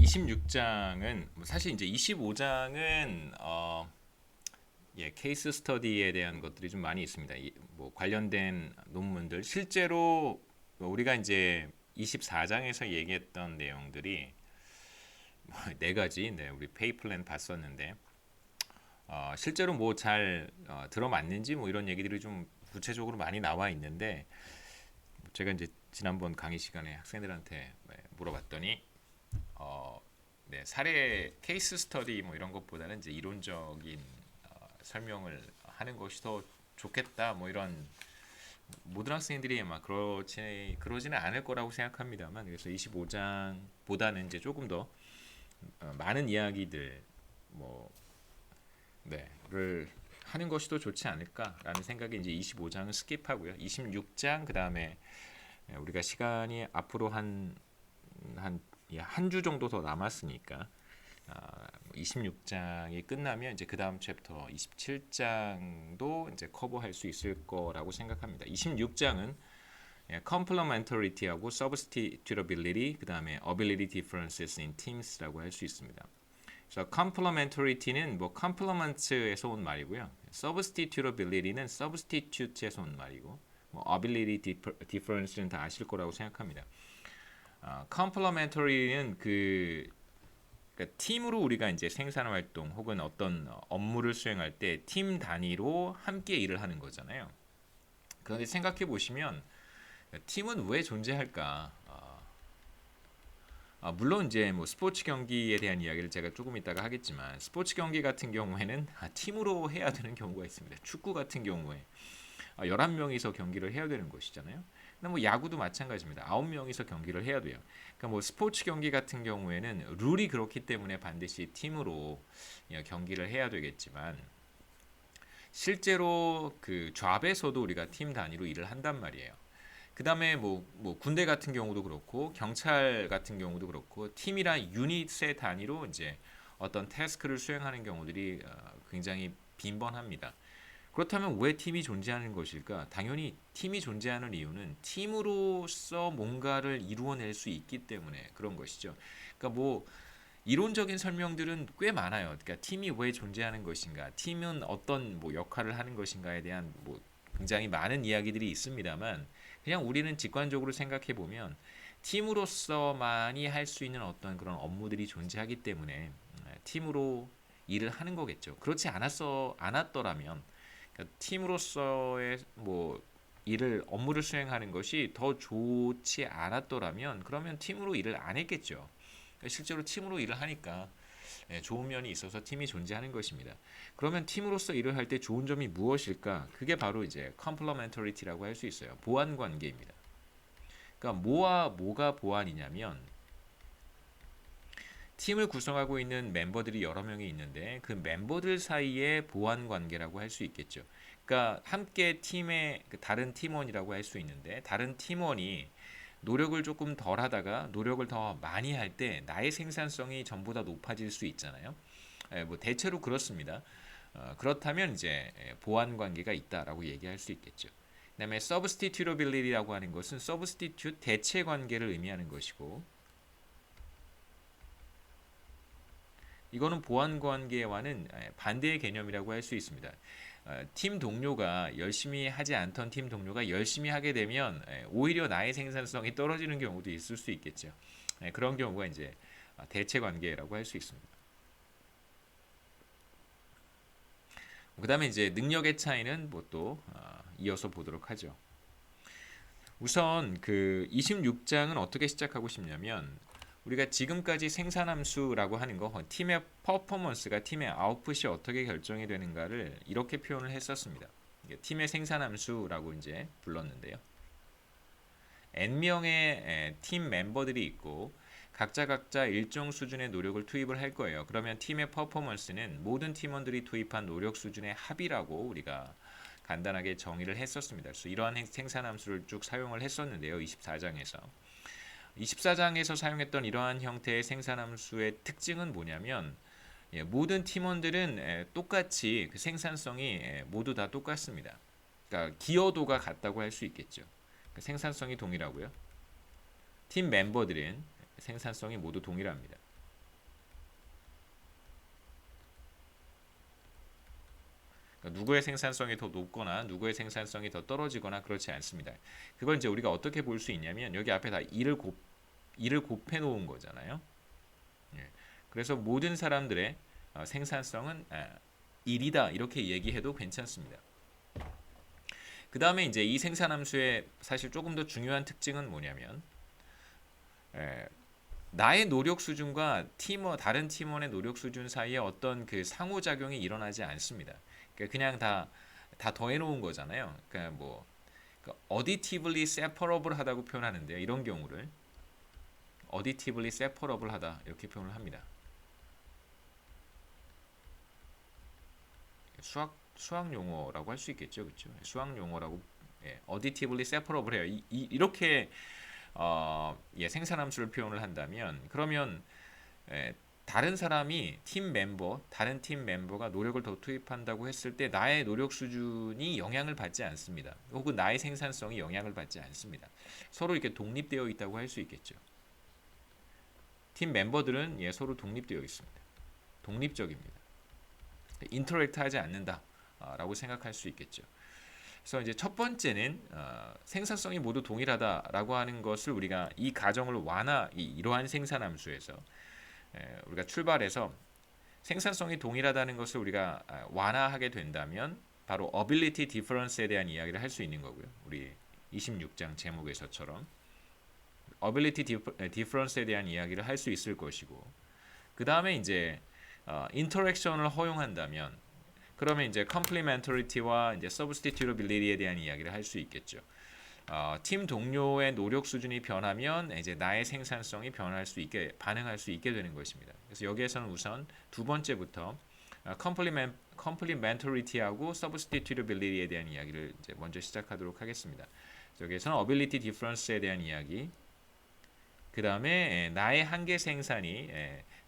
26장은 사실 이제 25장은 케이스 스터디에 대한 것들이 좀 많이 있습니다. 뭐 관련된 논문들 실제로 우리가 이제 24장에서 얘기했던 내용들이 네 가지 우리 페이 플랜 봤었는데 실제로 뭐 잘 들어맞는지 뭐 이런 얘기들이 좀 구체적으로 많이 나와 있는데 제가 이제 지난번 강의 시간에 학생들한테 물어봤더니 사례 케이스 스터디 뭐 이런 것보다는 이제 이론적인 설명을 하는 것이 더 좋겠다 뭐 이런 모든 학생들이 막 그러지는 않을 거라고 생각합니다만 그래서 25장보다는 이제 조금 더 많은 이야기들 뭐 를 하는 것이 더 좋지 않을까라는 생각에 이제 25장은 스킵하고요. 26장 그다음에 우리가 시간이 앞으로 한 주 정도 더 남았으니까 26장이 끝나면 이제 그 다음 챕터 27장도 이제 커버할 수 있을 거라고 생각합니다. 26장은 complementarity하고 substitutability 그다음에 ability differences in teams라고 할 수 있습니다. 그래서 complementarity는 뭐 complements에서 온 말이고요. substitutability는 substitute에서 온 말이고 뭐 ability difference는 다 아실 거라고 생각합니다. complementary는 그러니까 팀으로 우리가 이제 생산 활동 혹은 어떤 업무를 수행할 때 팀 단위로 함께 일을 하는 거잖아요. 그런데 생각해 보시면 팀은 왜 존재할까? 물론 이제 뭐 스포츠 경기에 대한 이야기를 제가 조금 이따가 하겠지만 스포츠 경기 같은 경우에는 팀으로 해야 되는 경우가 있습니다. 축구 같은 경우에 11명이서 경기를 해야 되는 것이잖아요. 근데 뭐 야구도 마찬가지입니다. 9명이서 경기를 해야 돼요. 그러니까 뭐 스포츠 경기 같은 경우에는 룰이 그렇기 때문에 반드시 팀으로 경기를 해야 되겠지만 실제로 그 잡에서도 우리가 팀 단위로 일을 한단 말이에요. 그 다음에 뭐 군대 같은 경우도 그렇고 경찰 같은 경우도 그렇고 팀이란 유닛의 단위로 이제 어떤 태스크를 수행하는 경우들이 굉장히 빈번합니다. 그렇다면 왜 팀이 존재하는 것일까? 당연히 팀이 존재하는 이유는 팀으로서 뭔가를 이루어낼 수 있기 때문에 그런 것이죠. 그러니까 뭐 이론적인 설명들은 꽤 많아요. 그러니까 팀이 왜 존재하는 것인가, 팀은 어떤 뭐 역할을 하는 것인가에 대한 뭐 굉장히 많은 이야기들이 있습니다만 그냥 우리는 직관적으로 생각해 보면 팀으로서만이 할 수 있는 어떤 그런 업무들이 존재하기 때문에 팀으로 일을 하는 거겠죠. 그렇지 않았더라면 그러니까 팀으로서의 뭐 업무를 수행하는 것이 더 좋지 않았더라면 그러면 팀으로 일을 안 했겠죠. 실제로 팀으로 일을 하니까 좋은 면이 있어서 팀이 존재하는 것입니다. 그러면 팀으로서 일을 할 때 좋은 점이 무엇일까? 그게 바로 이제 complementarity라고 할 수 있어요. 보완 관계입니다. 그러니까 뭐와 뭐가 보완이냐면 팀을 구성하고 있는 멤버들이 여러 명이 있는데 그 멤버들 사이의 보완 관계라고 할 수 있겠죠. 그러니까 함께 팀의 다른 팀원이라고 할 수 있는데 다른 팀원이 노력을 조금 덜 하다가 노력을 더 많이 할 때 나의 생산성이 전보다 높아질 수 있잖아요. 뭐 대체로 그렇습니다. 그렇다면 이제 보완 관계가 있다라고 얘기할 수 있겠죠. 그다음에 substitutability라고 하는 것은 substitute 대체 관계를 의미하는 것이고 이거는 보완 관계와는 반대의 개념이라고 할 수 있습니다. 팀 동료가 열심히 하지 않던 팀 동료가 열심히 하게 되면 오히려 나의 생산성이 떨어지는 경우도 있을 수 있겠죠. 그런 경우가 이제 대체 관계라고 할 수 있습니다. 그 다음에 이제 능력의 차이는 뭐 또 이어서 보도록 하죠. 우선 그 26장은 어떻게 시작하고 싶냐면 우리가 지금까지 생산함수라고 하는 거 팀의 퍼포먼스가 팀의 아웃풋이 어떻게 결정이 되는가를 이렇게 표현을 했었습니다. 팀의 생산함수라고 이제 불렀는데요. n명의 팀 멤버들이 있고 각자 일정 수준의 노력을 투입을 할 거예요. 그러면 팀의 퍼포먼스는 모든 팀원들이 투입한 노력 수준의 합이라고 우리가 간단하게 정의를 했었습니다. 그래서 이러한 생산함수를 쭉 사용을 했었는데요. 24장에서. 24장에서 사용했던 이러한 형태의 생산함수의 특징은 뭐냐면 모든 팀원들은 똑같이 그 생산성이 모두 다 똑같습니다. 그러니까 기여도가 같다고 할 수 있겠죠. 그러니까 생산성이 동일하고요. 팀 멤버들은 생산성이 모두 동일합니다. 그러니까 누구의 생산성이 더 높거나 누구의 생산성이 더 떨어지거나 그렇지 않습니다. 그걸 이제 우리가 어떻게 볼 수 있냐면 여기 앞에 다 일을 곱해 놓은 거잖아요. 예. 그래서 모든 사람들의 생산성은 1이다 이렇게 얘기해도 괜찮습니다. 그 다음에 이제 이 생산함수의 사실 조금 더 중요한 특징은 뭐냐면 나의 노력 수준과 다른 팀원의 노력 수준 사이에 어떤 그 상호작용이 일어나지 않습니다. 그러니까 그냥 다 더해놓은 거잖아요. 그러니까 뭐 auditively separable 하다고 표현하는데요. 이런 경우를 auditively separable 하다 이렇게 표현을 합니다. 수학 용어라고 할 수 있겠죠, 그렇죠? 수학 용어라고 auditively separable 해요. 이렇게 생산함수를 표현을 한다면 그러면 다른 사람이 다른 팀 멤버가 노력을 더 투입한다고 했을 때 나의 노력 수준이 영향을 받지 않습니다. 혹은 나의 생산성이 영향을 받지 않습니다. 서로 이렇게 독립되어 있다고 할 수 있겠죠. 팀 멤버들은 서로 독립되어 있습니다. 독립적입니다. 인터랙트 하지 않는다라고 생각할 수 있겠죠. 그래서 이제 첫 번째는 생산성이 모두 동일하다라고 하는 것을 우리가 이 가정을 이러한 생산함수에서 우리가 출발해서 생산성이 동일하다는 것을 우리가 완화하게 된다면 바로 ability difference에 대한 이야기를 할 수 있는 거고요. 우리 26장 제목에서처럼 ability difference에 대한 이야기를 할 수 있을 것이고 그 다음에 이제 인터랙션을 허용한다면 그러면 이제 complementarity와 이제 substitutability에 대한 이야기를 할 수 있겠죠. 팀 동료의 노력 수준이 변하면 이제 나의 생산성이 반응할 수 있게 되는 것입니다. 그래서 여기에서는 우선 두 번째부터 complementarity하고 substitutability에 대한 이야기를 이제 먼저 시작하도록 하겠습니다. 여기에서는 ability difference에 대한 이야기, 그 다음에 나의 한계 생산이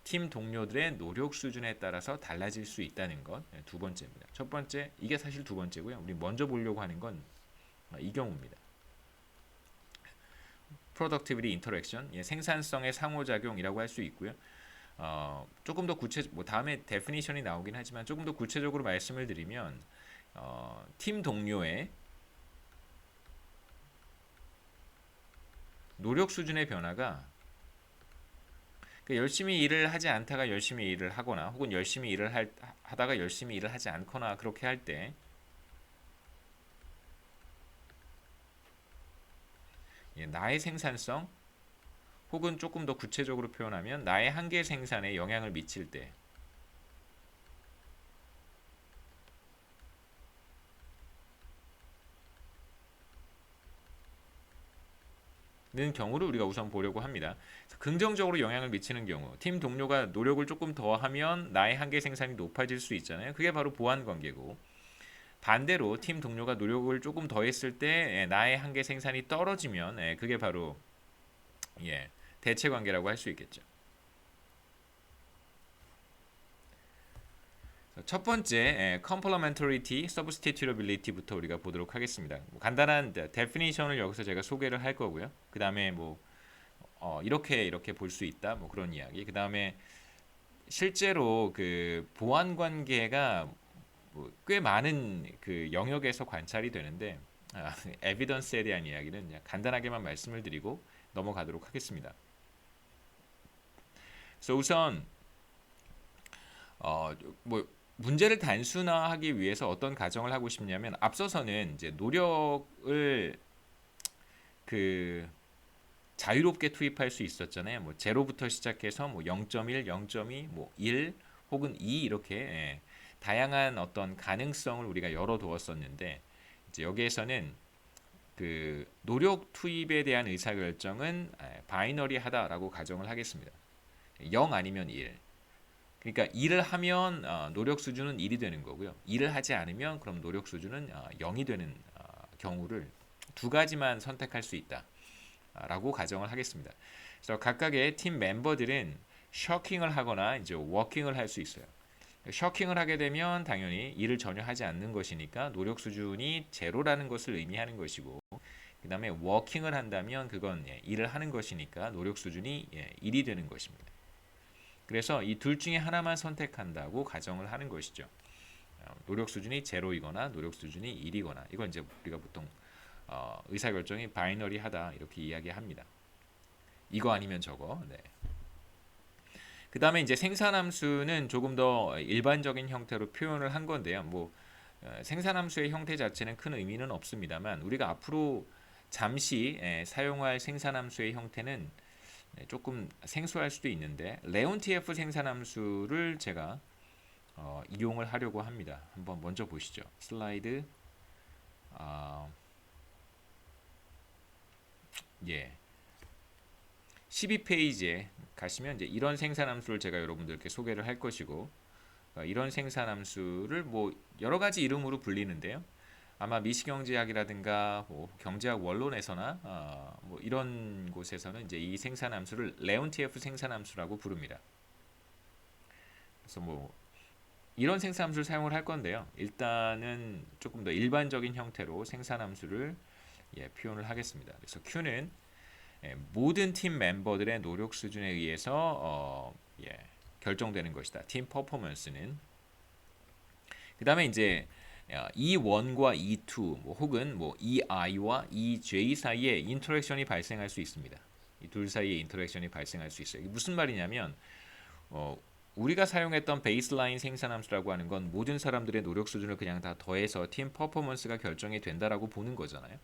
팀 동료들의 노력 수준에 따라서 달라질 수 있다는 것 두 번째입니다. 첫 번째, 이게 사실 두 번째고요. 우리 먼저 보려고 하는 건 이 경우입니다. productivity interaction, 생산성의 상호작용이라고 할 수 있고요. 조금 더 다음에 definition이 나오긴 하지만 조금 더 구체적으로 말씀을 드리면 팀 동료의 노력 수준의 변화가 열심히 일을 하지 않다가 열심히 일을 하거나 혹은 열심히 일을 하다가 열심히 일을 하지 않거나 그렇게 할 때 나의 생산성 혹은 조금 더 구체적으로 표현하면 나의 한계 생산에 영향을 미칠 때는 경우를 우리가 우선 보려고 합니다. 긍정적으로 영향을 미치는 경우, 팀 동료가 노력을 조금 더 하면 나의 한계 생산이 높아질 수 있잖아요. 그게 바로 보완 관계고, 반대로 팀 동료가 노력을 조금 더 했을 때 나의 한계 생산이 떨어지면 그게 바로 대체 관계라고 할 수 있겠죠. 첫 번째 complementarity, substitutability부터 우리가 보도록 하겠습니다. 간단한 definition을 여기서 제가 소개를 할 거고요. 그 다음에 이렇게 볼 수 있다, 그런 이야기. 그 다음에 실제로 그 보완 관계가 꽤 많은 그 영역에서 관찰이 되는데 evidence에 대한 이야기는 그냥 간단하게만 말씀을 드리고 넘어가도록 하겠습니다. 그래서 우선 문제를 단순화하기 위해서 어떤 가정을 하고 싶냐면 앞서서는 이제 노력을 자유롭게 투입할 수 있었잖아요. 제로부터 시작해서 0.1, 0.2, 1 혹은 2 이렇게 다양한 어떤 가능성을 우리가 열어두었었는데 이제 여기에서는 그 노력 투입에 대한 의사결정은 바이너리하다라고 가정을 하겠습니다. 0 아니면 1. 그러니까 일을 하면 노력 수준은 1이 되는 거고요. 일을 하지 않으면 그럼 노력 수준은 0이 되는 경우를 두 가지만 선택할 수 있다라고 가정을 하겠습니다. 그래서 각각의 팀 멤버들은 셔킹을 하거나 이제 워킹을 할 수 있어요. 셔킹을 하게 되면 당연히 일을 전혀 하지 않는 것이니까 노력 수준이 제로라는 것을 의미하는 것이고, 그 다음에 워킹을 한다면 그건 일을 하는 것이니까 노력 수준이 1이 되는 것입니다. 그래서 이 둘 중에 하나만 선택한다고 가정을 하는 것이죠. 노력 수준이 제로이거나 노력 수준이 1이거나 이건 이제 우리가 보통 의사결정이 바이너리하다 이렇게 이야기합니다. 이거 아니면 저거. 네. 그 다음에 이제 생산함수는 조금 더 일반적인 형태로 표현을 한 건데요. 뭐 생산함수의 형태 자체는 큰 의미는 없습니다만 우리가 앞으로 잠시 사용할 생산함수의 형태는 조금 생소할 수도 있는데 레온티에프 생산함수를 제가 이용을 하려고 합니다. 한번 먼저 보시죠. 슬라이드 예. 12페이지에 가시면 이제 이런 생산함수를 제가 여러분들께 소개를 할 것이고 이런 생산함수를 뭐 여러 가지 이름으로 불리는데요. 아마 미시경제학이라든가 뭐 경제학 원론에서나 뭐 이런 곳에서는 이제 이 생산함수를 레온티에프 생산함수라고 부릅니다. 그래서 뭐 이런 생산함수를 사용을 할 건데요. 일단은 조금 더 일반적인 형태로 생산함수를 표현을 하겠습니다. 그래서 Q는 모든 팀 멤버들의 노력 수준에 의해서 결정되는 것이다. 팀 퍼포먼스는. 그 다음에 이제 E1과 E2 뭐 혹은 뭐 EI와 EJ 사이에 인터랙션이 발생할 수 있습니다. 이 둘 사이에 인터랙션이 발생할 수 있어요. 이게 무슨 말이냐면 우리가 사용했던 베이스라인 생산함수라고 하는 건 모든 사람들의 노력 수준을 그냥 다 더해서 팀 퍼포먼스가 결정이 된다라고 보는 거잖아요.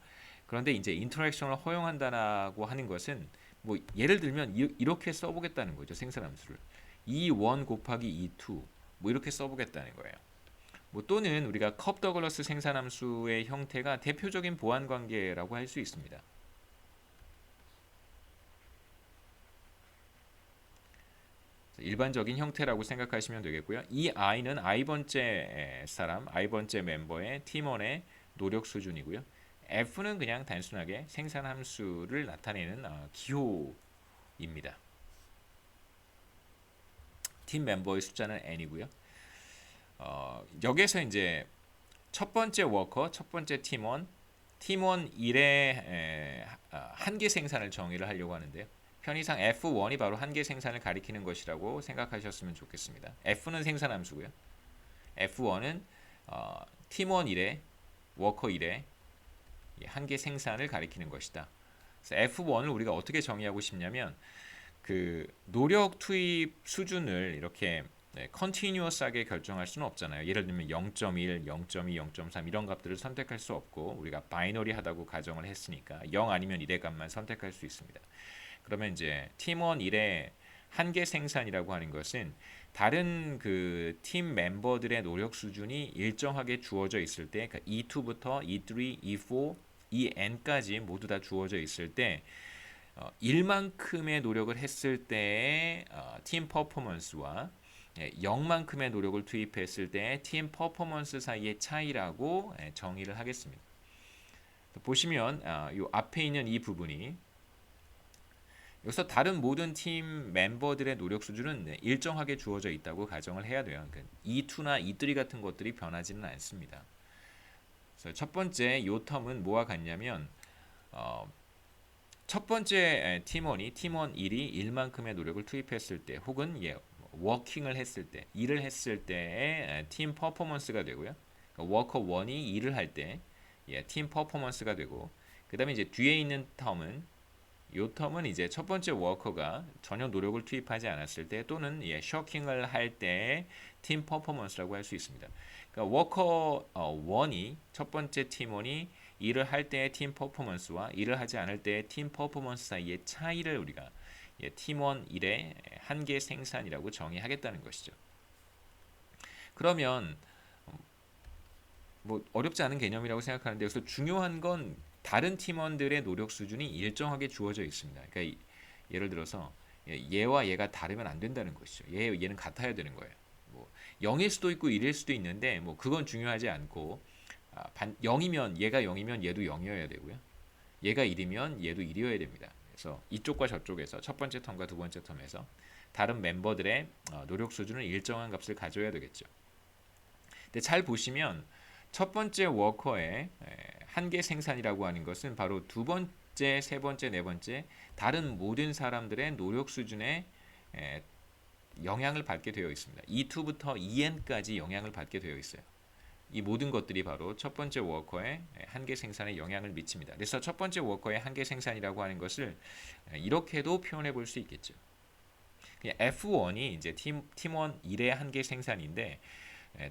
그런데 이제 인터랙션을 허용한다라고 하는 것은 뭐 예를 들면 이렇게 써보겠다는 거죠. 생산함수를 E1 곱하기 E2 뭐 이렇게 써보겠다는 거예요. 뭐 또는 우리가 컵 더글러스 생산함수의 형태가 대표적인 보완 관계라고 할 수 있습니다. 일반적인 형태라고 생각하시면 되겠고요. 이 i는 i번째 사람, i번째 멤버의 팀원의 노력 수준이고요. f는 그냥 단순하게 생산함수를 나타내는 기호입니다. 팀 멤버의 숫자는 n이고요. 여기서 이제 첫 번째 워커, 첫 번째 팀원 1의 한계 생산을 정의를 하려고 하는데요. 편의상 F1이 바로 한계 생산을 가리키는 것이라고 생각하셨으면 좋겠습니다. F는 생산함수고요. F1은 팀원 1의 워커 1의 한계 생산을 가리키는 것이다. 그래서 F1을 우리가 어떻게 정의하고 싶냐면 그 노력 투입 수준을 이렇게 컨티뉴어스하게 결정할 수는 없잖아요. 예를 들면 0.1, 0.2, 0.3 이런 값들을 선택할 수 없고 우리가 바이너리하다고 가정을 했으니까 0 아니면 1의 값만 선택할 수 있습니다. 그러면 이제 팀원 1의 한계 생산이라고 하는 것은 다른 그 팀 멤버들의 노력 수준이 일정하게 주어져 있을 때 그러니까 E2부터 E3, E4, EN까지 모두 다 주어져 있을 때 1만큼의 노력을 했을 때의 팀 퍼포먼스와 0만큼의 노력을 투입했을 때의 팀 퍼포먼스 사이의 차이라고 정의를 하겠습니다. 보시면 이 앞에 있는 이 부분이 여기서 다른 모든 팀 멤버들의 노력 수준은 일정하게 주어져 있다고 가정을 해야 돼요. 그러니까 E2나 E3 같은 것들이 변하지는 않습니다. 그래서 첫 번째 요 텀은 뭐와 같냐면 첫 번째 팀원 1이 1만큼의 노력을 투입했을 때 혹은 워킹을 했을 때 일을 했을 때의 팀 퍼포먼스가 되고요. 그러니까 워커 1이 일을 할 때 팀 퍼포먼스가 되고 그 다음에 이제 뒤에 있는 텀은 요 텀은 이제 첫 번째 워커가 전혀 노력을 투입하지 않았을 때 또는 셔킹을 할 때의 팀 퍼포먼스라고 할 수 있습니다. 그러니까 워커 1이 첫 번째 팀원이 일을 할 때의 팀 퍼포먼스와 일을 하지 않을 때의 팀 퍼포먼스 사이의 차이를 우리가 팀원 1의 한계 생산이라고 정의하겠다는 것이죠. 그러면 뭐 어렵지 않은 개념이라고 생각하는데 여기서 중요한 건 다른 팀원들의 노력 수준이 일정하게 주어져 있습니다. 그러니까 예를 들어서 얘와 얘가 다르면 안 된다는 것이죠. 얘는 같아야 되는 거예요. 뭐 0일 수도 있고 1일 수도 있는데 뭐 그건 중요하지 않고 0이면 얘가 0이면 얘도 0이어야 되고요. 얘가 1이면 얘도 1이어야 됩니다. 그래서 이쪽과 저쪽에서 첫 번째 텀과 두 번째 텀에서 다른 멤버들의 노력 수준은 일정한 값을 가져야 되겠죠. 근데 잘 보시면 첫 번째 워커의 한계 생산이라고 하는 것은 바로 두 번째, 세 번째, 네 번째 다른 모든 사람들의 노력 수준에 영향을 받게 되어 있습니다. E2부터 EN까지 영향을 받게 되어 있어요. 이 모든 것들이 바로 첫 번째 워커의 한계 생산에 영향을 미칩니다. 그래서 첫 번째 워커의 한계 생산이라고 하는 것을 이렇게도 표현해 볼 수 있겠죠. F1이 이제 팀원 1의 한계 생산인데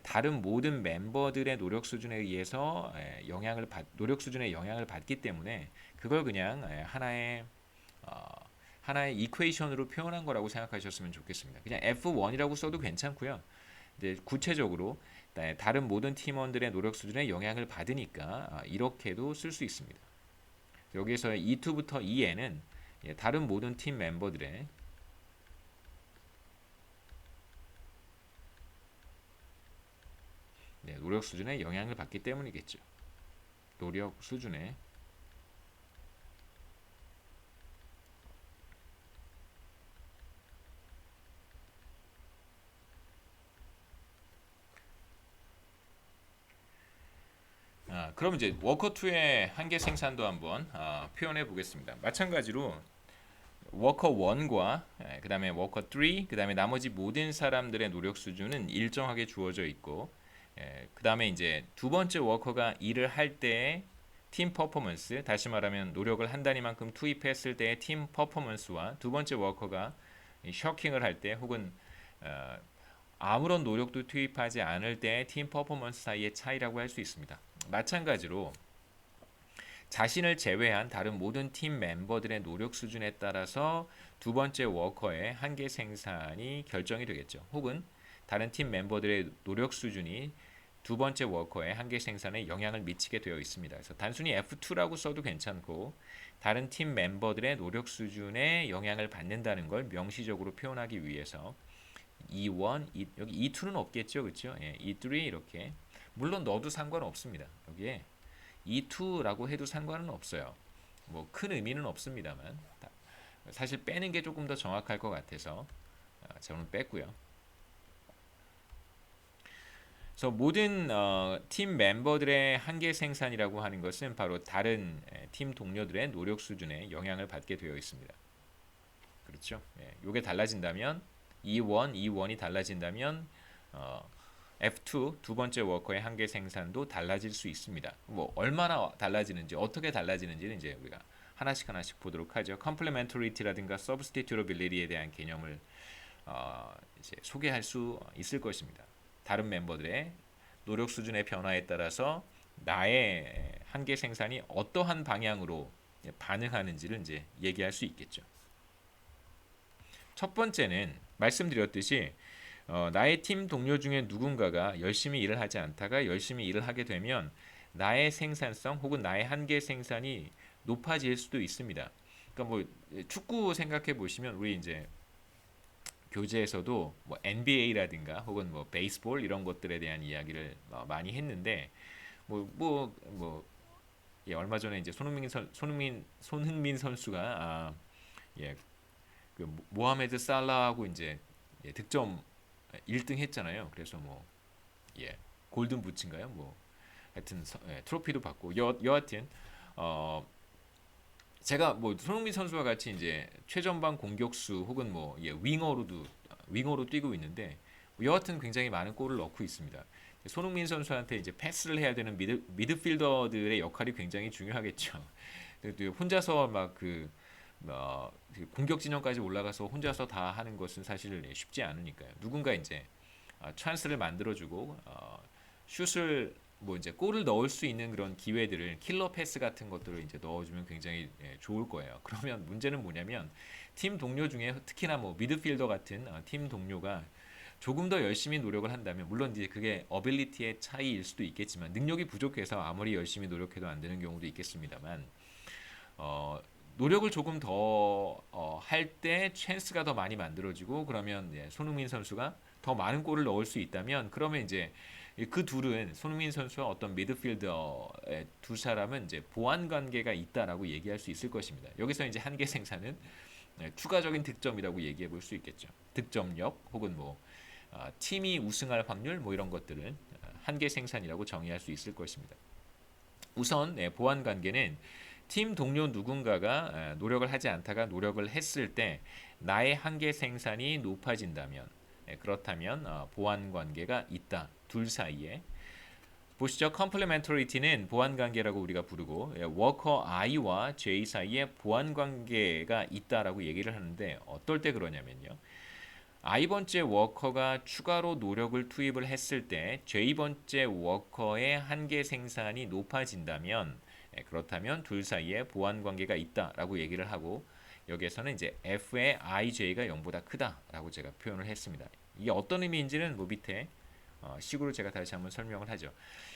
다른 모든 멤버들의 노력 수준에 의해서 노력 수준의 영향을 받기 때문에 그걸 그냥 하나의 이퀘이션으로 표현한 거라고 생각하셨으면 좋겠습니다. 그냥 F1이라고 써도 괜찮고요. 이제 구체적으로 다른 모든 팀원들의 노력 수준에 영향을 받으니까 이렇게도 쓸 수 있습니다. 여기서 E2부터 E에는 다른 모든 팀 멤버들의 노력 수준에 영향을 받기 때문이겠죠. 노력 수준에 그럼 이제 워커 2의 한계 생산도 한번 표현해 보겠습니다. 마찬가지로 워커 1과 그다음에 워커 3, 그다음에 나머지 모든 사람들의 노력 수준은 일정하게 주어져 있고 그다음에 이제 두 번째 워커가 일을 할 때의 팀 퍼포먼스, 다시 말하면 노력을 한 단위만큼 투입했을 때의 팀 퍼포먼스와 두 번째 워커가 셔킹을 할 때 혹은 아무런 노력도 투입하지 않을 때의 팀 퍼포먼스 사이의 차이라고 할 수 있습니다. 마찬가지로 자신을 제외한 다른 모든 팀 멤버들의 노력 수준에 따라서 두 번째 워커의 한계 생산이 결정이 되겠죠. 혹은 다른 팀 멤버들의 노력 수준이 두 번째 워커의 한계 생산에 영향을 미치게 되어 있습니다. 그래서 단순히 F2라고 써도 괜찮고 다른 팀 멤버들의 노력 수준에 영향을 받는다는 걸 명시적으로 표현하기 위해서 E1, 여기 E2는 없겠죠, 그렇죠? E3 이렇게 물론 넣어도 상관없습니다. 여기에 E2라고 해도 상관은 없어요. 뭐 큰 의미는 없습니다만 사실 빼는 게 조금 더 정확할 것 같아서 저는 뺐고요. 그래서 모든 팀 멤버들의 한계 생산이라고 하는 것은 바로 다른 팀 동료들의 노력 수준에 영향을 받게 되어 있습니다. 그렇죠? 이게 달라진다면 E1이 달라진다면 F2 두 번째 워커의 한계 생산도 달라질 수 있습니다. 뭐 얼마나 달라지는지 어떻게 달라지는지는 이제 우리가 하나씩 보도록 하죠. Complementarity라든가 Substitutability에 대한 개념을 이제 소개할 수 있을 것입니다. 다른 멤버들의 노력 수준의 변화에 따라서 나의 한계 생산이 어떠한 방향으로 반응하는지를 이제 얘기할 수 있겠죠. 첫 번째는 말씀드렸듯이 나의 팀 동료 중에 누군가가 열심히 일을 하지 않다가 열심히 일을 하게 되면 나의 생산성 혹은 나의 한계 생산이 높아질 수도 있습니다. 그러니까 뭐 축구 생각해 보시면 우리 이제 교재에서도 뭐 NBA라든가 혹은 뭐 베이스볼 이런 것들에 대한 이야기를 많이 했는데 얼마 전에 이제 손흥민 선수가 그 모하메드 살라하고 이제 득점 1등 했잖아요. 그래서 골든 부츠인가요? 하여튼 트로피도 받고 여하튼 제가 손흥민 선수와 같이 이제 최전방 공격수 혹은 윙어로 뛰고 있는데 여하튼 굉장히 많은 골을 넣고 있습니다. 손흥민 선수한테 이제 패스를 해야 되는 미드필더들의 역할이 굉장히 중요하겠죠. 혼자서 공격 진영까지 올라가서 혼자서 다 하는 것은 사실 쉽지 않으니까요. 누군가 이제 찬스를 만들어주고 슛을 이제 골을 넣을 수 있는 그런 기회들을 킬러 패스 같은 것들을 이제 넣어주면 굉장히 좋을 거예요. 그러면 문제는 뭐냐면 팀 동료 중에 특히나 미드필더 같은 팀 동료가 조금 더 열심히 노력을 한다면 물론 이제 그게 어빌리티의 차이일 수도 있겠지만 능력이 부족해서 아무리 열심히 노력해도 안 되는 경우도 있겠습니다만 노력을 조금 더 할 때 찬스가 더 많이 만들어지고 그러면 손흥민 선수가 더 많은 골을 넣을 수 있다면 그러면 이제 그 둘은 손흥민 선수와 어떤 미드필더의 두 사람은 이제 보완 관계가 있다라고 얘기할 수 있을 것입니다. 여기서 이제 한계 생산은 추가적인 득점이라고 얘기해 볼 수 있겠죠. 득점력 혹은 팀이 우승할 확률 이런 것들은 한계 생산이라고 정의할 수 있을 것입니다. 우선 보완 관계는 팀 동료 누군가가 노력을 하지 않다가 노력을 했을 때 나의 한계 생산이 높아진다면 그렇다면 보완 관계가 있다. 둘 사이에 보시죠. complementarity는 보완 관계라고 우리가 부르고 워커 I와 J 사이에 보완 관계가 있다라고 얘기를 하는데 어떨 때 그러냐면요. I번째 워커가 추가로 노력을 투입을 했을 때 J번째 워커의 한계 생산이 높아진다면 그렇다면 둘 사이에 보완 관계가 있다라고 얘기를 하고 여기에서는 이제 F의 IJ가 0보다 크다라고 제가 표현을 했습니다. 이게 어떤 의미인지는 뭐 밑에 식으로 제가 다시 한번 설명을 하죠.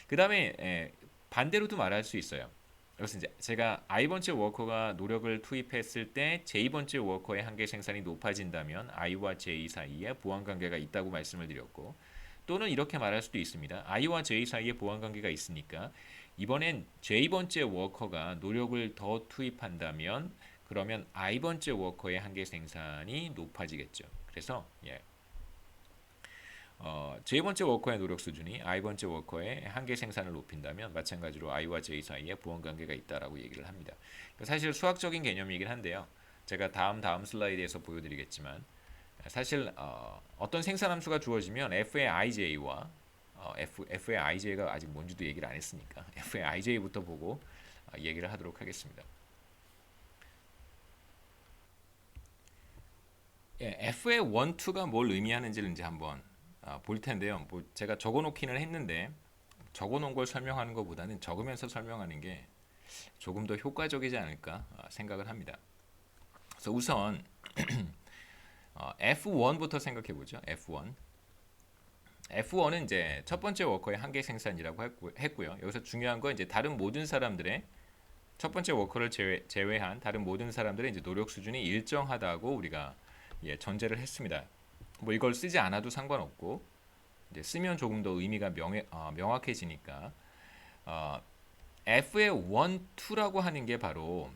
그 다음에 반대로도 말할 수 있어요. 그래서 이제 제가 I번째 워커가 노력을 투입했을 때 J번째 워커의 한계 생산이 높아진다면 I와 J 사이에 보완 관계가 있다고 말씀을 드렸고 또는 이렇게 말할 수도 있습니다. I와 J 사이에 보완 관계가 있으니까 이번엔 J번째 워커가 노력을 더 투입한다면 그러면 I번째 워커의 한계 생산이 높아지겠죠. 그래서 J번째 워커의 노력 수준이 I번째 워커의 한계 생산을 높인다면 마찬가지로 I와 J 사이에 보완 관계가 있다라고 얘기를 합니다. 사실 수학적인 개념이긴 한데요. 제가 다음 슬라이드에서 보여드리겠지만 사실 어떤 생산함수가 주어지면 F의 IJ와 F의 IJ가 아직 뭔지도 얘기를 안 했으니까 F의 IJ부터 보고 얘기를 하도록 하겠습니다. F의 1, 2가 뭘 의미하는지를 이제 한번 볼 텐데요. 뭐 제가 적어놓기는 했는데 적어놓은 걸 설명하는 것보다는 적으면서 설명하는 게 조금 더 효과적이지 않을까 생각을 합니다. 그래서 우선 F1부터 생각해 보죠. F1. F1은 이제 첫 번째 워커의 한계 생산이라고 했고요. 여기서 중요한 건 이제 다른 모든 사람들의 첫 번째 워커를 제외한 다른 모든 사람들의 이제 노력 수준이 일정하다고 우리가 전제를 했습니다. 뭐 이걸 쓰지 않아도 상관없고 이제 쓰면 조금 더 의미가 명확해지니까 F의 1, 2라고 하는 게 바로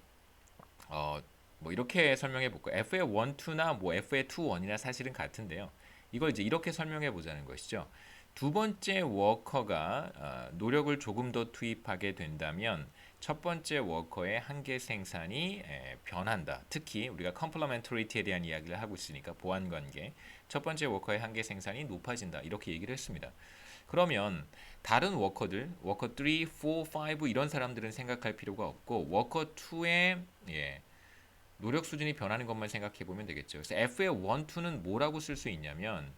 뭐 이렇게 설명해 볼까요? F의 1, 2나 뭐 F의 2, 1이나 사실은 같은데요. 이걸 이제 이렇게 설명해 보자는 것이죠. 두 번째 워커가 노력을 조금 더 투입하게 된다면 첫 번째 워커의 한계 생산이 변한다. 특히 우리가 complementarity에 대한 이야기를 하고 있으니까 보완 관계. 첫 번째 워커의 한계 생산이 높아진다. 이렇게 얘기를 했습니다. 그러면 다른 워커들, 워커 3, 4, 5 이런 사람들은 생각할 필요가 없고 워커 2의 노력 수준이 변하는 것만 생각해 보면 되겠죠. 그래서 F의 1, 2는 뭐라고 쓸 수 있냐면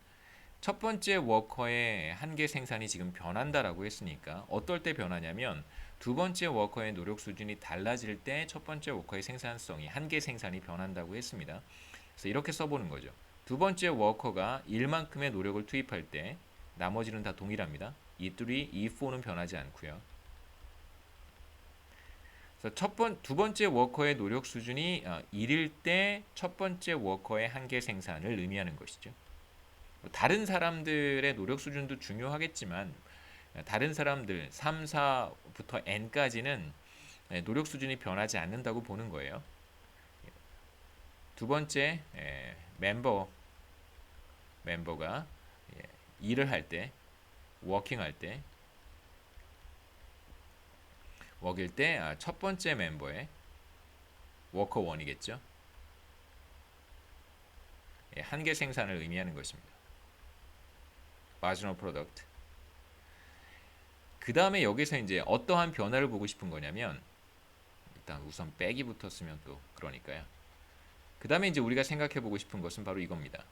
첫 번째 워커의 한계 생산이 지금 변한다라고 했으니까 어떨 때 변하냐면 두 번째 워커의 노력 수준이 달라질 때 첫 번째 워커의 생산성이 한계 생산이 변한다고 했습니다. 그래서 이렇게 써보는 거죠. 두 번째 워커가 1만큼의 노력을 투입할 때 나머지는 다 동일합니다. E3, E4는 변하지 않고요. 그래서 두 번째 워커의 노력 수준이 1일 때 첫 번째 워커의 한계 생산을 의미하는 것이죠. 다른 사람들의 노력 수준도 중요하겠지만 다른 사람들 3, 4부터 n까지는 노력 수준이 변하지 않는다고 보는 거예요. 두 번째 멤버가 일을 할 때, 워킹할 때, 워크일 때 첫 번째 멤버의 워커 1이겠죠. 한계 생산을 의미하는 것입니다. marginal product. 그 다음에 여기서 이제 어떠한 변화를 보고 싶은 거냐면 일단 우선 빼기 붙었으면 또 그러니까요. 그 다음에 이제 우리가 생각해 보고 싶은 것은 바로 이겁니다.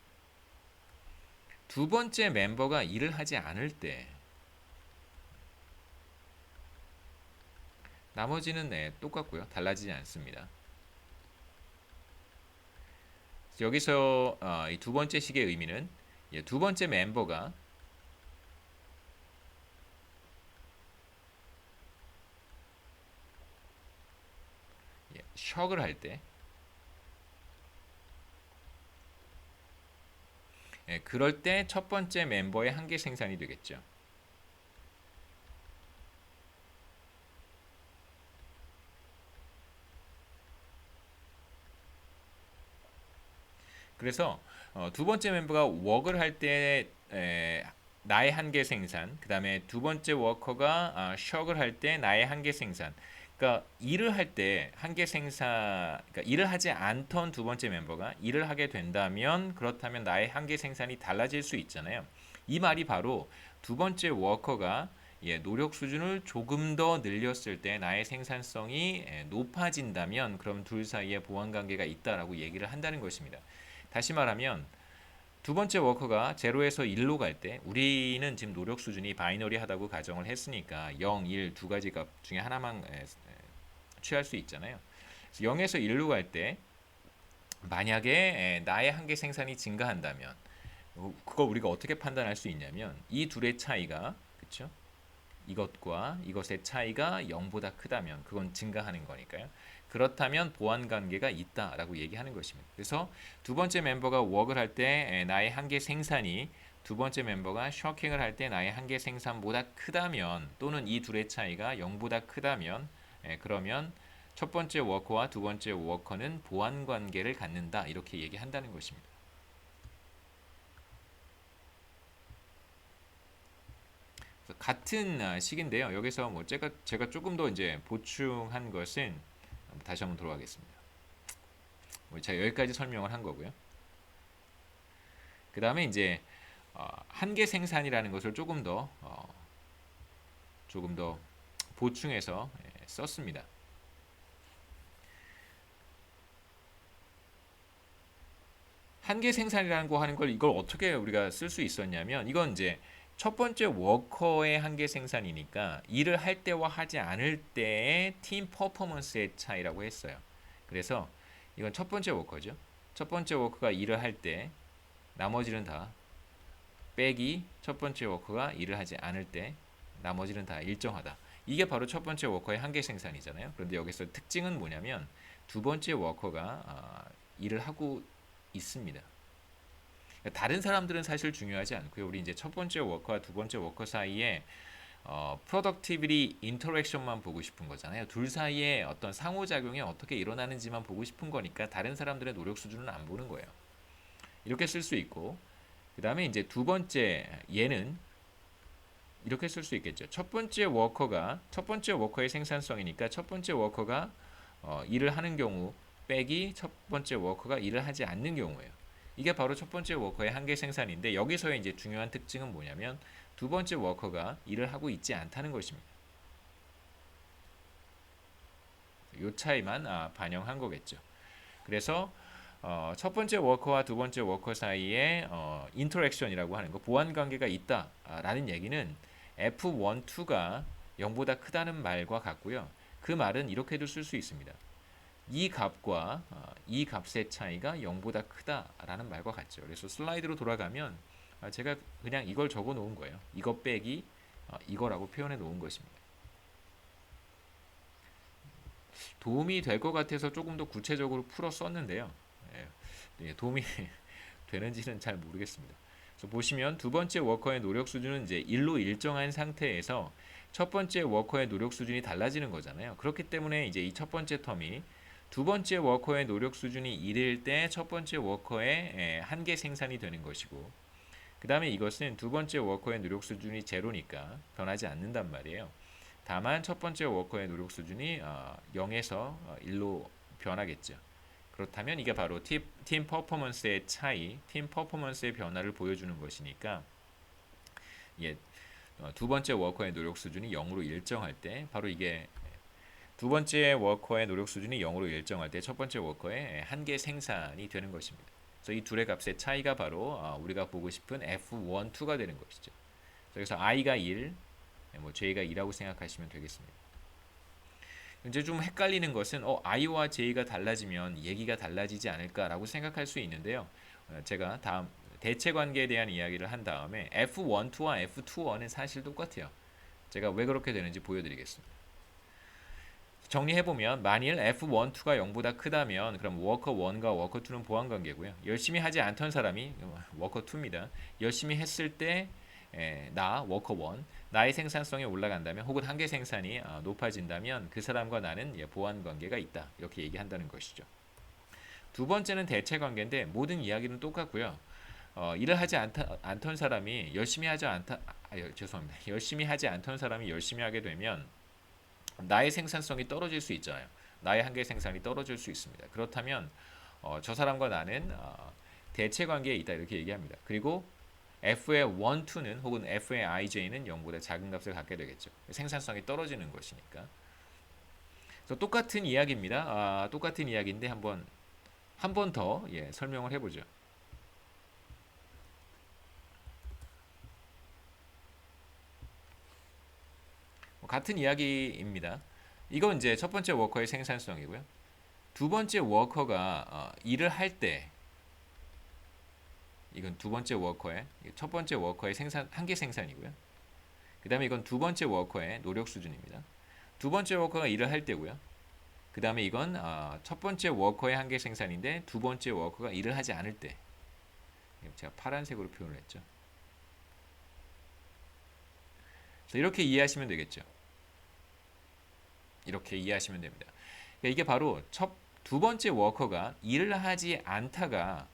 두 번째 멤버가 일을 하지 않을 때 나머지는 똑같고요. 달라지지 않습니다. 여기서 이 두 번째 식의 의미는 두 번째 멤버가 셔크를 할 때 그럴 때 첫 번째 멤버의 한계 생산이 되겠죠. 그래서 두 번째 멤버가 워크를 할 때 나의 한계 생산, 그 다음에 두 번째 워커가 셔크를 할 때 나의 한계 생산. 그러니까 일을 할 때 한계 생산, 그러니까 일을 하지 않던 두 번째 멤버가 일을 하게 된다면 그렇다면 나의 한계 생산이 달라질 수 있잖아요. 이 말이 바로 두 번째 워커가 노력 수준을 조금 더 늘렸을 때 나의 생산성이 높아진다면 그럼 둘 사이에 보완 관계가 있다라고 얘기를 한다는 것입니다. 다시 말하면 두 번째 워커가 0에서 1로 갈 때 우리는 지금 노력 수준이 바이너리하다고 가정을 했으니까 0, 1 두 가지 값 중에 하나만 취할 수 있잖아요. 0에서 1로 갈 때 만약에 나의 한계 생산이 증가한다면 그거 우리가 어떻게 판단할 수 있냐면 이 둘의 차이가 그렇죠? 이것과 이것의 차이가 0보다 크다면 그건 증가하는 거니까요. 그렇다면 보완 관계가 있다라고 얘기하는 것입니다. 그래서 두 번째 멤버가 웍을 할 때 나의 한계 생산이 두 번째 멤버가 쇼킹을 할 때 나의 한계 생산보다 크다면 또는 이 둘의 차이가 0보다 크다면 그러면 첫 번째 워커와 두 번째 워커는 보완 관계를 갖는다 이렇게 얘기한다는 것입니다. 같은 식인데요. 여기서 뭐 제가 조금 더 이제 보충한 것은 다시 한번 돌아가겠습니다. 제가 여기까지 설명을 한 거고요. 그 다음에 이제 한계 생산이라는 것을 조금 더 보충해서 썼습니다. 한계 생산이라는 거 하는 걸 이걸 어떻게 우리가 쓸 수 있었냐면 이건 이제 첫 번째 워커의 한계 생산이니까 일을 할 때와 하지 않을 때의 팀 퍼포먼스의 차이라고 했어요. 그래서 이건 첫 번째 워커죠. 첫 번째 워커가 일을 할 때 나머지는 다 빼기 첫 번째 워커가 일을 하지 않을 때 나머지는 다 일정하다. 이게 바로 첫 번째 워커의 한계 생산이잖아요. 그런데 여기서 특징은 뭐냐면 두 번째 워커가 일을 하고 있습니다. 다른 사람들은 사실 중요하지 않고요. 우리 이제 첫 번째 워커와 두 번째 워커 사이에 productivity interaction만 보고 싶은 거잖아요. 둘 사이에 어떤 상호작용이 어떻게 일어나는지만 보고 싶은 거니까 다른 사람들의 노력 수준은 안 보는 거예요. 이렇게 쓸 수 있고 그 다음에 이제 두 번째 얘는 이렇게 쓸 수 있겠죠. 첫 번째 워커의 생산성이니까 첫 번째 워커가 일을 하는 경우 빼기 첫 번째 워커가 일을 하지 않는 경우예요. 이게 바로 첫 번째 워커의 한계 생산인데 여기서의 이제 중요한 특징은 뭐냐면 두 번째 워커가 일을 하고 있지 않다는 것입니다. 이 차이만 반영한 거겠죠. 그래서 첫 번째 워커와 두 번째 워커 사이에 인터랙션이라고 하는 거 보완 관계가 있다라는 얘기는 F1, 2가 0보다 크다는 말과 같고요. 그 말은 이렇게도 쓸 수 있습니다. 이 값과 이 값의 차이가 0보다 크다라는 말과 같죠. 그래서 슬라이드로 돌아가면 제가 그냥 이걸 적어 놓은 거예요. 이거 빼기 이거라고 표현해 놓은 것입니다. 도움이 될 것 같아서 조금 더 구체적으로 풀어 썼는데요. 도움이 되는지는 잘 모르겠습니다. 그래서 보시면 두 번째 워커의 노력 수준은 이제 1로 일정한 상태에서 첫 번째 워커의 노력 수준이 달라지는 거잖아요. 그렇기 때문에 이제 이 첫 번째 텀이 두 번째 워커의 노력 수준이 1일 때 첫 번째 워커의 한계 생산이 되는 것이고 그 다음에 이것은 두 번째 워커의 노력 수준이 0니까 변하지 않는단 말이에요. 다만 첫 번째 워커의 노력 수준이 0에서 1로 변하겠죠. 그렇다면 이게 바로 팀 퍼포먼스의 차이, 팀 퍼포먼스의 변화를 보여주는 것이니까 두 번째 워커의 노력 수준이 0으로 일정할 때 바로 이게 두 번째 워커의 노력 수준이 0으로 일정할 때 첫 번째 워커의 한계 생산이 되는 것입니다. 그래서 이 둘의 값의 차이가 바로 우리가 보고 싶은 F1, 2가 되는 것이죠. 그래서 I가 1, J가 2라고 생각하시면 되겠습니다. 이제 좀 헷갈리는 것은 I와 J가 달라지면 얘기가 달라지지 않을까라고 생각할 수 있는데요. 제가 다음 대체 관계에 대한 이야기를 한 다음에 F12와 F21은 사실 똑같아요. 제가 왜 그렇게 되는지 보여드리겠습니다. 정리해보면 만일 F12가 0보다 크다면 그럼 워커 1과 워커 2는 보완 관계고요. 열심히 하지 않던 사람이 워커 2입니다. 열심히 했을 때 나 워커 1 나의 생산성이 올라간다면 혹은 한계 생산이 높아진다면 그 사람과 나는 보완 관계가 있다. 이렇게 얘기한다는 것이죠. 두 번째는 대체 관계인데 모든 이야기는 똑같고요. 일을 하지 않던 사람이 열심히 하지 않던 사람이 열심히 하게 되면 나의 생산성이 떨어질 수 있잖아요. 나의 한계 생산이 떨어질 수 있습니다. 그렇다면 저 사람과 나는 대체 관계에 있다 이렇게 얘기합니다. 그리고 F의 1, 2는 혹은 F의 ij는 0보다 작은 값을 갖게 되겠죠. 생산성이 떨어지는 것이니까. 그래서 똑같은 이야기입니다. 똑같은 이야기인데 한 번 더 설명을 해보죠. 같은 이야기입니다. 이건 이제 첫 번째 워커의 생산성이고요. 두 번째 워커가 일을 할 때, 이건 두 번째 워커의 첫 번째 워커의 한계 생산이고요. 그 다음에 이건 두 번째 워커의 노력 수준입니다. 두 번째 워커가 일을 할 때고요. 그 다음에 이건 첫 번째 워커의 한계 생산인데 두 번째 워커가 일을 하지 않을 때. 제가 파란색으로 표현을 했죠. 그래서 이렇게 이해하시면 되겠죠. 이렇게 이해하시면 됩니다. 그러니까 이게 바로 두 번째 워커가 일을 하지 않다가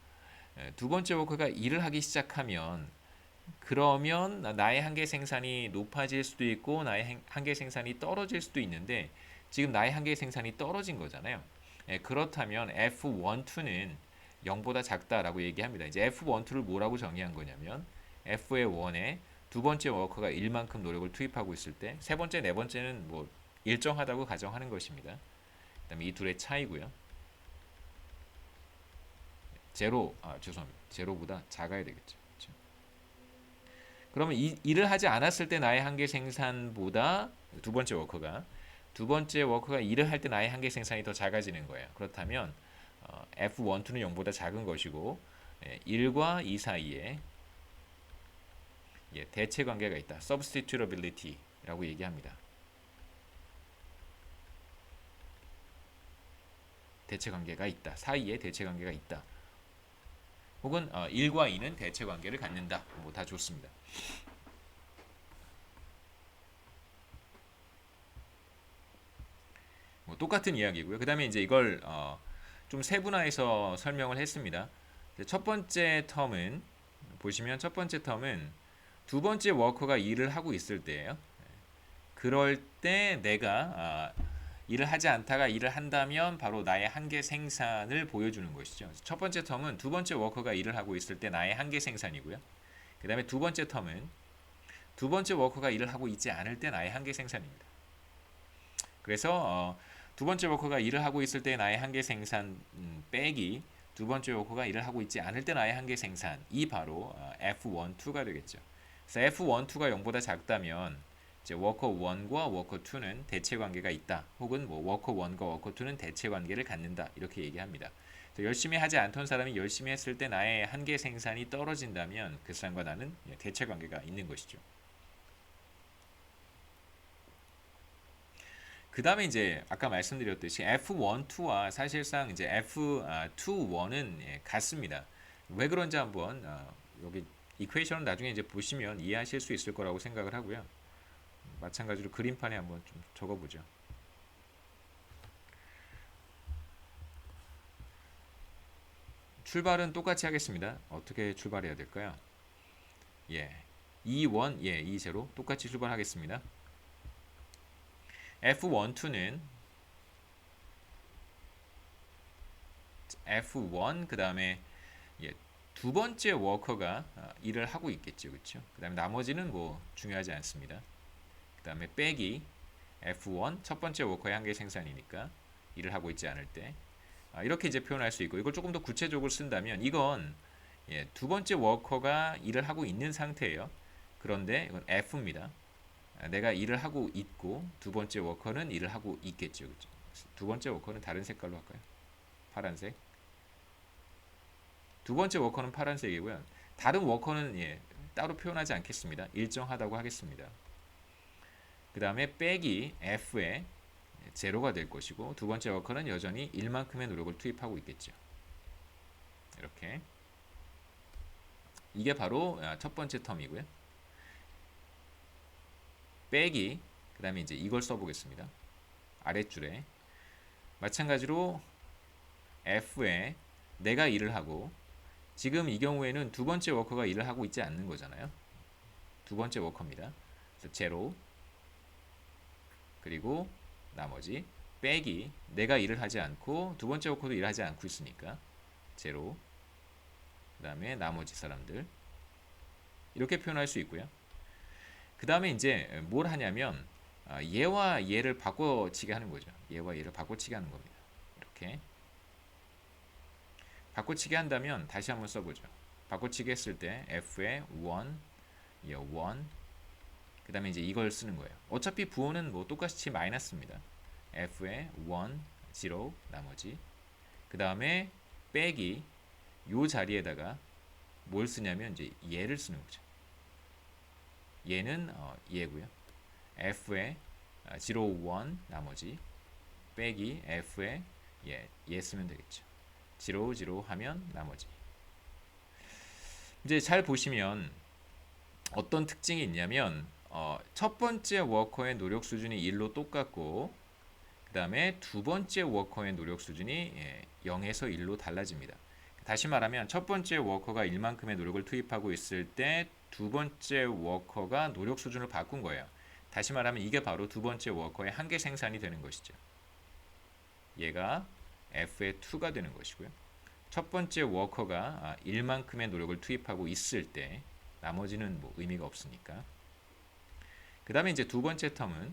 두 번째 워커가 일을 하기 시작하면 그러면 나의 한계 생산이 높아질 수도 있고 나의 한계 생산이 떨어질 수도 있는데 지금 나의 한계 생산이 떨어진 거잖아요. 그렇다면 F12는 0보다 작다라고 얘기합니다. 이제 F12를 뭐라고 정의한 거냐면 F의 1에 두 번째 워커가 1만큼 노력을 투입하고 있을 때 세 번째, 네 번째는 뭐 일정하다고 가정하는 것입니다. 그다음에 이 둘의 차이고요. 죄송합니다. 제로보다 작아야 되겠죠. 그렇죠? 그러면 일을 하지 않았을 때 나의 한계 생산보다 두 번째 워커가 일을 할 때 나의 한계 생산이 더 작아지는 거예요. 그렇다면 F12는 0보다 작은 것이고 1과 2 사이에 대체 관계가 있다. substitutability라고 얘기합니다. 대체 관계가 있다. 사이에 대체 관계가 있다. 혹은 1과 2는 대체 관계를 갖는다. 뭐 다 좋습니다. 뭐 똑같은 이야기고요. 그 다음에 이제 이걸 좀 세분화해서 설명을 했습니다. 첫 번째 텀은 보시면 첫 번째 텀은 두 번째 워커가 일을 하고 있을 때예요. 그럴 때 내가 일을 하지 않다가 일을 한다면 바로 나의 한계 생산을 보여주는 것이죠. 첫 번째 텀은 두 번째 워커가 일을 하고 있을 때 나의 한계 생산이고요. 그 다음에 두 번째 텀은 두 번째 워커가 일을 하고 있지 않을 때 나의 한계 생산입니다. 그래서 두 번째 워커가 일을 하고 있을 때 나의 한계 생산 빼기 두 번째 워커가 일을 하고 있지 않을 때 나의 한계 생산이 바로 F12가 되겠죠. 그래서 F12가 0보다 작다면 이제 워커 1과 워커 2는 대체 관계가 있다. 혹은 뭐 워커 1과 워커 2는 대체 관계를 갖는다. 이렇게 얘기합니다. 열심히 하지 않던 사람이 열심히 했을 때 나의 한계 생산이 떨어진다면 그 사람과 나는 대체 관계가 있는 것이죠. 그 다음에 이제 아까 말씀드렸듯이 F12와 사실상 이제 F21은 같습니다. 왜 그런지 한번 여기 이퀘이션을 나중에 이제 보시면 이해하실 수 있을 거라고 생각을 하고요. 마찬가지로 그림판에 한번 좀 적어보죠. 출발은 똑같이 하겠습니다. 어떻게 출발해야 될까요? E1, E0 똑같이 출발하겠습니다. F12는 F1 그 다음에 두 번째 워커가 일을 하고 있겠죠, 그렇죠? 그 다음에 나머지는 뭐 중요하지 않습니다. 그 다음에 빼기 F1 첫 번째 워커의 한계 생산이니까 일을 하고 있지 않을 때 이렇게 이제 표현할 수 있고 이걸 조금 더 구체적으로 쓴다면 이건 두 번째 워커가 일을 하고 있는 상태예요. 그런데 이건 F입니다. 내가 일을 하고 있고 두 번째 워커는 일을 하고 있겠죠. 그렇죠? 두 번째 워커는 다른 색깔로 할까요? 파란색. 두 번째 워커는 파란색이고요. 다른 워커는 따로 표현하지 않겠습니다. 일정하다고 하겠습니다. 그 다음에 빼기 F에 제로가 될 것이고 두 번째 워커는 여전히 1만큼의 노력을 투입하고 있겠죠. 이렇게 이게 바로 첫 번째 텀이고요. 빼기 그 다음에 이제 이걸 써보겠습니다. 아랫줄에 마찬가지로 F에 내가 일을 하고 지금 이 경우에는 두 번째 워커가 일을 하고 있지 않는 거잖아요. 두 번째 워커입니다. 그래서 제로 그리고 나머지 빼기 내가 일을 하지 않고 두 번째 워커도 일하지 않고 있으니까 제로 그 다음에 나머지 사람들 이렇게 표현할 수 있고요. 그 다음에 이제 뭘 하냐면 얘와 얘를 바꿔치기 하는 거죠. 얘와 얘를 바꿔치기 하는 겁니다. 이렇게 바꿔치기 한다면 다시 한번 써보죠. 바꿔치기 했을 때 f의 1, 예, 1. 그 다음에 이제 이걸 쓰는 거예요. 어차피 부호는 뭐 똑같이 마이너스입니다. f의 1, 0 나머지. 그 다음에 빼기 요 자리에다가 뭘 쓰냐면 이제 얘를 쓰는 거죠. 얘는 얘고요. f의 0, 1 나머지 빼기 f의 얘 쓰면 되겠죠. 0, 0 하면 나머지. 이제 잘 보시면 어떤 특징이 있냐면 첫 번째 워커의 노력 수준이 1로 똑같고 그 다음에 두 번째 워커의 노력 수준이 0에서 1로 달라집니다. 다시 말하면 첫 번째 워커가 1만큼의 노력을 투입하고 있을 때 두 번째 워커가 노력 수준을 바꾼 거예요. 다시 말하면 이게 바로 두 번째 워커의 한계 생산이 되는 것이죠. 얘가 F의 2가 되는 것이고요. 첫 번째 워커가 1만큼의 노력을 투입하고 있을 때 나머지는 뭐 의미가 없으니까. 그 다음에 이제 두 번째 텀은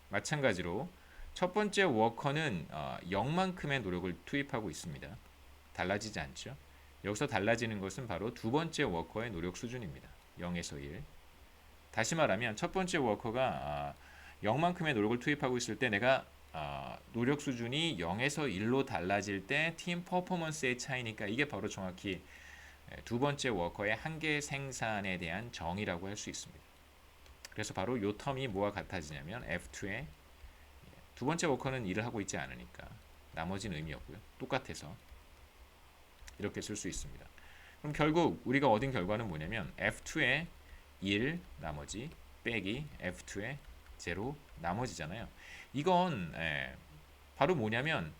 마찬가지로 첫 번째 워커는 0만큼의 노력을 투입하고 있습니다. 달라지지 않죠. 여기서 달라지는 것은 바로 두 번째 워커의 노력 수준입니다. 0에서 1. 다시 말하면 첫 번째 워커가 0만큼의 노력을 투입하고 있을 때 내가 노력 수준이 0에서 1로 달라질 때 팀 퍼포먼스의 차이니까 이게 바로 정확히 두 번째 워커의 한계 생산에 대한 정의라고 할 수 있습니다. 그래서 바로 이 텀이 뭐와 같아지냐면 F2의 두 번째 워커는 일을 하고 있지 않으니까 나머지는 의미 없고요. 똑같아서 이렇게 쓸 수 있습니다. 그럼 결국 우리가 얻은 결과는 뭐냐면 F2의 1 나머지 빼기 F2의 0 나머지잖아요. 이건 바로 뭐냐면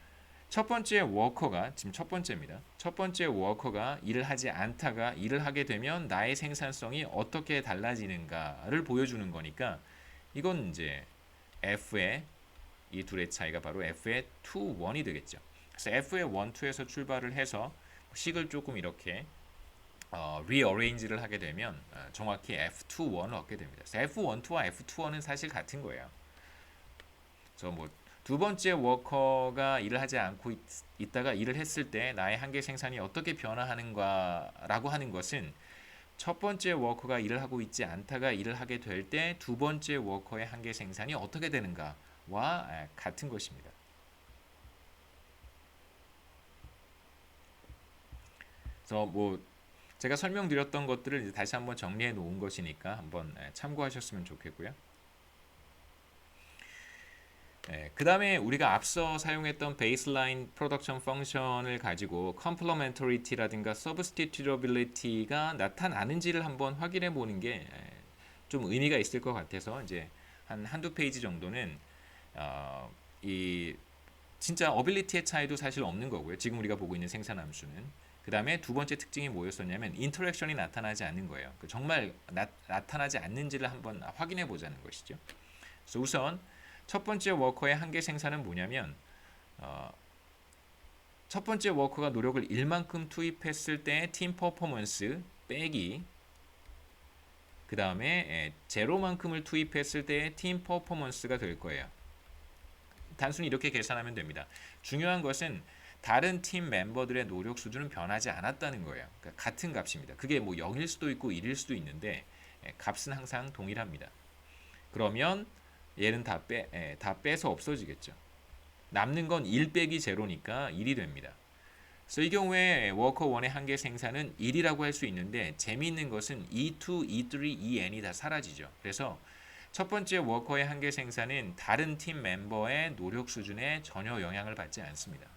첫 번째 워커가 지금 첫 번째입니다. 첫 번째 워커가 일을 하지 않다가 일을 하게 되면 나의 생산성이 어떻게 달라지는가를 보여주는 거니까 이건 이제 F의 이 둘의 차이가 바로 F의 2, 1이 되겠죠. 그래서 F의 1, 2에서 출발을 해서 식을 조금 이렇게 rearrange를 하게 되면 정확히 F2, 1을 얻게 됩니다. 그래서 F1, 2와 F2, 1은 사실 같은 거예요. 그래서 뭐 두 번째 워커가 일을 하지 않고 있다가 일을 했을 때 나의 한계 생산이 어떻게 변화하는가라고 하는 것은 첫 번째 워커가 일을 하고 있지 않다가 일을 하게 될 때 두 번째 워커의 한계 생산이 어떻게 되는가와 같은 것입니다. 그래서 뭐 제가 설명드렸던 것들을 이제 다시 한번 정리해 놓은 것이니까 한번 참고하셨으면 좋겠고요. 그 다음에 우리가 앞서 사용했던 베이스라인 프로덕션 펑션을 가지고 complementarity라든가 substitutability가 나타나는지를 한번 확인해 보는 게 좀 의미가 있을 것 같아서 이제 한두 페이지 정도는 이 진짜 어빌리티의 차이도 사실 없는 거고요. 지금 우리가 보고 있는 생산함수는. 그 다음에 두 번째 특징이 뭐였었냐면 인터랙션이 나타나지 않는 거예요. 정말 나타나지 않는지를 한번 확인해 보자는 것이죠. 그래서 우선 첫 번째 워커의 한계 생산은 뭐냐면 첫 번째 워커가 노력을 1만큼 투입했을 때 팀 퍼포먼스 빼기 그 다음에 제로만큼을 투입했을 때 팀 퍼포먼스가 될 거예요. 단순히 이렇게 계산하면 됩니다. 중요한 것은 다른 팀 멤버들의 노력 수준은 변하지 않았다는 거예요. 그러니까 같은 값입니다. 그게 뭐 0일 수도 있고 1일 수도 있는데 값은 항상 동일합니다. 그러면 얘는 다 빼서 없어지겠죠. 남는 건 1 빼기 제로니까 1이 됩니다. 그래서 이 경우에 워커 1의 한계 생산은 1이라고 할 수 있는데 재미있는 것은 E2, E3, EN이 다 사라지죠. 그래서 첫 번째 워커의 한계 생산은 다른 팀 멤버의 노력 수준에 전혀 영향을 받지 않습니다.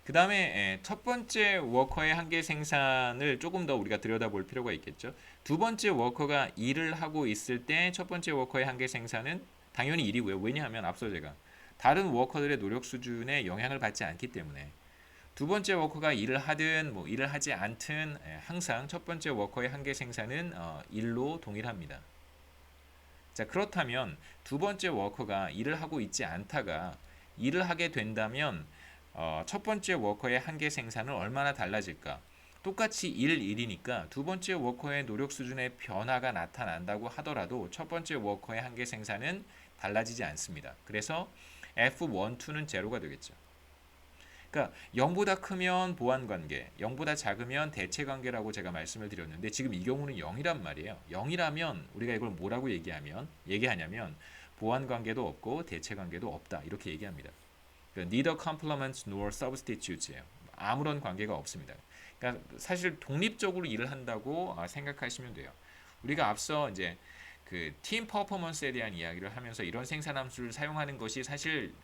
그 다음에 첫 번째 워커의 한계 생산을 조금 더 우리가 들여다볼 필요가 있겠죠. 두 번째 워커가 일을 하고 있을 때 첫 번째 워커의 한계 생산은 당연히 1이고요. 왜냐하면 앞서 제가 다른 워커들의 노력 수준에 영향을 받지 않기 때문에 두 번째 워커가 일을 하든 뭐 일을 하지 않든 항상 첫 번째 워커의 한계 생산은 1로 동일합니다. 자, 그렇다면 두 번째 워커가 일을 하고 있지 않다가 일을 하게 된다면 첫 번째 워커의 한계 생산은 얼마나 달라질까? 똑같이 1이니까 두 번째 워커의 노력 수준의 변화가 나타난다고 하더라도 첫 번째 워커의 한계 생산은 달라지지 않습니다. 그래서 F1, 2는 제로가 되겠죠. 그러니까 0보다 크면 보완관계, 0보다 작으면 대체관계라고 제가 말씀을 드렸는데 지금 이 경우는 0이란 말이에요. 0이라면 우리가 이걸 뭐라고 얘기하냐면 보완관계도 없고 대체관계도 없다 이렇게 얘기합니다. 그러니까 neither complements nor substitutes예요. 아무런 관계가 없습니다. 그러니까 사실 독립적으로 일을 한다고 생각하시면 돼요. 우리가 앞서 이제 그 팀 퍼포먼스에 대한 이야기를 하면서 이런 생산함수를 사용하는 것이 사실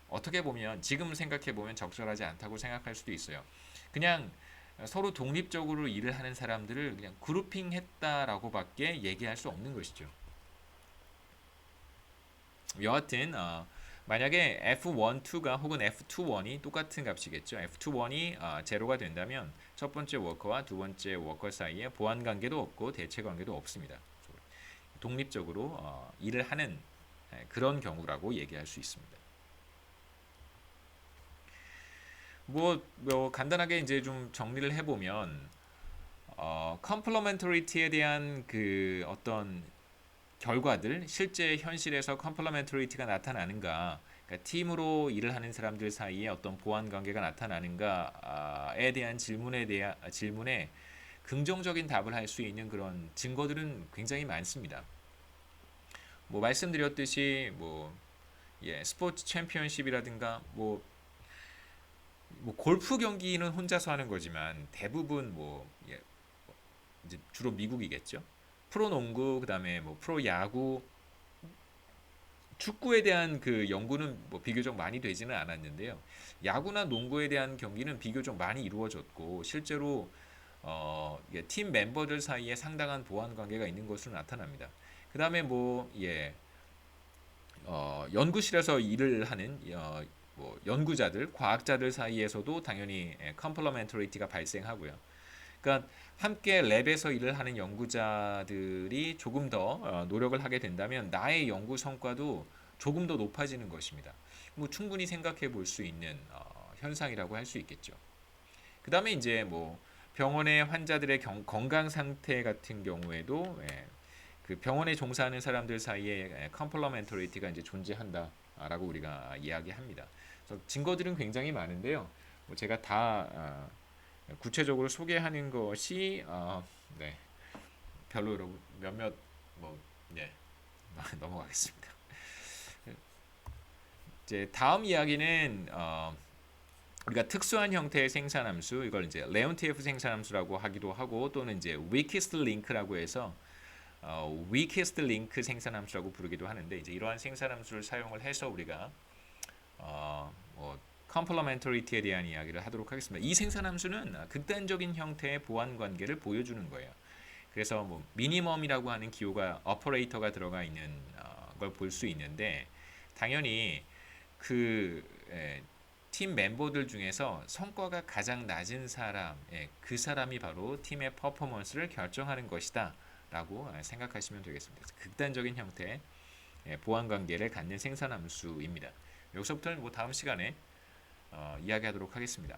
어떻게 보면 지금 생각해 보면 적절하지 않다고 생각할 수도 있어요. 그냥 서로 독립적으로 일을 하는 사람들을 그냥 그룹핑했다라고밖에 얘기할 수 없는 것이죠. 여하튼 만약에 F1, 2가 혹은 F2, 1이 똑같은 값이겠죠. F2, 1이 제로가 된다면 첫 번째 워커와 두 번째 워커 사이에 보완 관계도 없고 대체 관계도 없습니다. 독립적으로 일을 하는 그런 경우라고 얘기할 수 있습니다. 뭐 간단하게 이제 좀 정리를 해보면 컴플러멘터리티에 대한 그 어떤 결과들, 실제 현실에서 컴플러멘터리티가 나타나는가, 그러니까 팀으로 일을 하는 사람들 사이에 어떤 보완 관계가 나타나는가에 대한 질문에 긍정적인 답을 할 수 있는 그런 증거들은 굉장히 많습니다. 뭐 말씀드렸듯이 스포츠 챔피언십이라든가 뭐 골프 경기는 혼자서 하는 거지만 대부분 이제 주로 미국이겠죠. 프로농구 그다음에 뭐 프로야구 축구에 대한 그 연구는 뭐 비교적 많이 되지는 않았는데요. 야구나 농구에 대한 경기는 비교적 많이 이루어졌고 실제로 팀 멤버들 사이에 상당한 보완 관계가 있는 것으로 나타납니다. 그다음에 연구실에서 일을 하는 연구자들, 과학자들 사이에서도 당연히 컴플러멘터리티가 발생하고요. 그러니까 함께 랩에서 일을 하는 연구자들이 조금 더 노력을 하게 된다면 나의 연구 성과도 조금 더 높아지는 것입니다. 뭐 충분히 생각해 볼 수 있는 현상이라고 할 수 있겠죠. 그 다음에 이제 뭐 병원의 환자들의 건강 상태 같은 경우에도 그 병원에 종사하는 사람들 사이에 컴플러멘터리티가 이제 존재한다라고 우리가 이야기합니다. 그래서 증거들은 굉장히 많은데요. 뭐 제가 다 구체적으로 소개하는 것이 별로 여러분 몇몇 넘어가겠습니다. 이제 다음 이야기는 우리가 특수한 형태의 생산함수 이걸 이제 레온티에프 생산함수라고 하기도 하고 또는 이제 weakest link라고 해서 weakest link 생산함수라고 부르기도 하는데 이제 이러한 생산함수를 사용을 해서 우리가 컴플러멘터리티에 대한 이야기를 하도록 하겠습니다. 이 생산함수는 극단적인 형태의 보완 관계를 보여주는 거예요. 그래서 뭐 미니멈이라고 하는 기호가 오퍼레이터가 들어가 있는 걸 볼 수 있는데 당연히 팀 멤버들 중에서 성과가 가장 낮은 사람, 그 사람이 바로 팀의 퍼포먼스를 결정하는 것이다 라고 생각하시면 되겠습니다. 극단적인 형태의 보완 관계를 갖는 생산함수입니다. 여기서부터는 뭐 다음 시간에 이야기하도록 하겠습니다.